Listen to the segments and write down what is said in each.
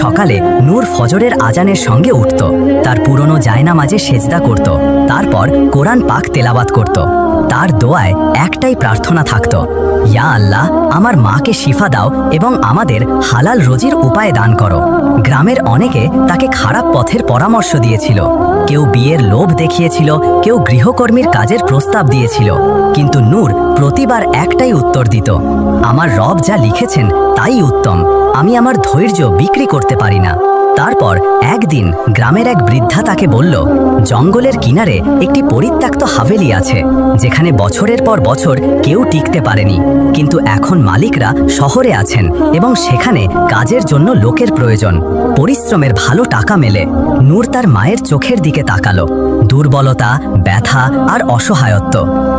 সকালে নূর ফজরের আজানের সঙ্গে উঠত, তার পুরনো জায়নামাজে সেজদা করত, তারপর কোরআন পাক তেলাওয়াত করত। তার দোয়ায় একটাই প্রার্থনা থাকত, ইয়া আল্লাহ, আমার মাকে শিফা দাও এবং আমাদের হালাল রুজির উপায় দান করো। গ্রামের অনেকে তাকে খারাপ পথের পরামর্শ দিয়েছিল, কেউ বিয়ের লোভ দেখিয়েছিল, কেউ গৃহকর্মীর কাজের প্রস্তাব দিয়েছিল, কিন্তু নূর প্রতিবার একটাই উত্তর দিত, আমার রব যা লিখেছেন তাই উত্তম, আমি আমার ধৈর্য বিক্রি করতে পারি না। তারপর একদিন গ্রামের এক বৃদ্ধা তাকে বলল, জঙ্গলের কিনারে একটি পরিত্যক্ত হাভেলি আছে, যেখানে বছরের পর বছর কেউ টিকতে পারেনি, কিন্তু এখন মালিকরা শহরে আছেন এবং সেখানে কাজের জন্য লোকের প্রয়োজন, পরিশ্রমের ভালো টাকা মেলে। নূর তার মায়ের চোখের দিকে তাকালো, দুর্বলতা, ব্যথা আর অসহায়ত্ব।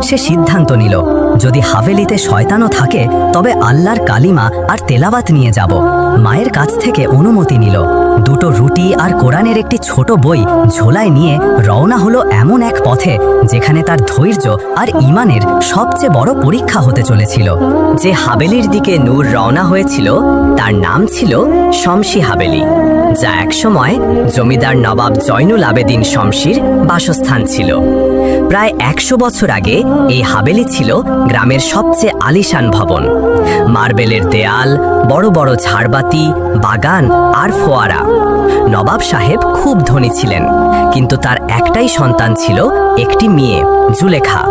সে সিদ্ধান্ত নিল, যদি হাভেলিতে শয়তানও থাকে তবে আল্লাহর কালিমা আর তেলাওয়াত নিয়ে যাব। মায়ের কাছ থেকে অনুমতি নিল, দুটো রুটি আর কোরআনের একটি ছোট বই ঝোলায় নিয়ে রওনা হলো এমন এক পথে যেখানে তার ধৈর্য আর ঈমানের সবচেয়ে বড় পরীক্ষা হতে চলেছিল। যে হাভেলির দিকে নূর রওনা হয়েছিল তার নাম ছিল শমশী হাভেলি, যা একসময় জমিদার নবাব জয়নুল আবেদিন শমশীর বাসস্থান ছিল। প্রায় 100 বছর আগে এই হাভেলি ছিল গ্রামের সবচেয়ে আলিশান ভবন। মার্বেলের দেয়াল, বড় বড় ঝাড়বাতি, বাগান আর ফোয়ারা। নবাব সাহেব খুব ধনী ছিলেন, কিন্তু তার একটাই সন্তান ছিল, একটি মেয়ে, জুলেখা।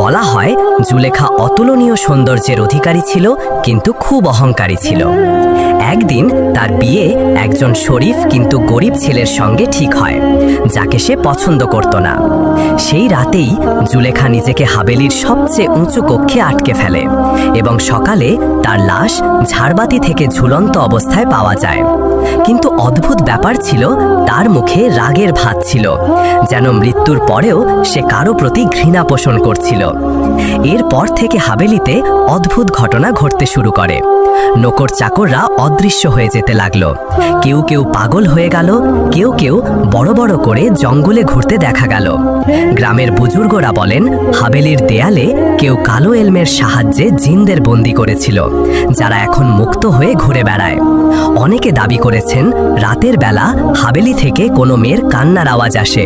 বলা হয় জুলেখা অতুলনীয় সৌন্দর্যের অধিকারী ছিল, কিন্তু খুব অহংকারী ছিল। একদিন তার বিয়ে একজন শরীফ কিন্তু গরিব ছেলের সঙ্গে ঠিক হয়, যাকে সে পছন্দ করত না। সেই রাতেই জুলেখা নিজেকে হাভেলির সবচেয়ে উঁচু কক্ষে আটকে ফেলে এবং সকালে তার লাশ ঝাড়বাতি থেকে ঝুলন্ত অবস্থায় পাওয়া যায়। কিন্তু অদ্ভুত ব্যাপার ছিল, তার মুখে রাগের ভাঁজ ছিল, যেন মৃত্যুর পরেও সে কারো প্রতি ঘৃণা পোষণ করছিল। এরপর থেকে হাভেলিতে অদ্ভুত ঘটনা ঘটতে শুরু করে। নকর চাকররা অদৃশ্য হয়ে যেতে লাগলো, কেউ কেউ পাগল হয়ে গেল, কেউ কেউ বড় বড় করে জঙ্গলে ঘুরতে দেখা গেল। গ্রামের বুজুর্গরা বলেন, হাভেলির দেয়ালে কেউ কালো এলমের সাহায্যে জিনদের বন্দি করেছিল, যারা এখন মুক্ত হয়ে ঘুরে বেড়ায়। অনেকে দাবি করেছেন রাতের বেলা হাভেলি থেকে কোনো মেয়ের কান্নার আওয়াজ আসে।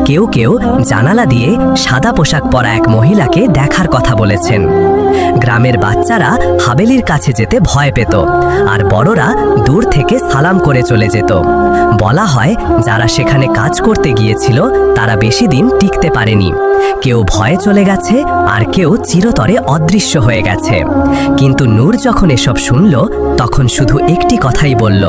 কেউ কেউ জানালা দিয়ে সাদা পোশাক পরা এক মহিলাকে দেখার কথা বলেছেন। গ্রামের বাচ্চারা হাভেলির কাছে যেতে ভয় পেত, আর বড়রা দূর থেকে সালাম করে চলে যেত। বলা হয় যারা সেখানে কাজ করতে গিয়েছিল তারা বেশি দিন টিকতে পারেনি, কেউ ভয়ে চলে গেছে আর কেউ চিরতরে অদৃশ্য হয়ে গেছে। কিন্তু নূর যখন এসব শুনল তখন শুধু একটি কথাই বলল,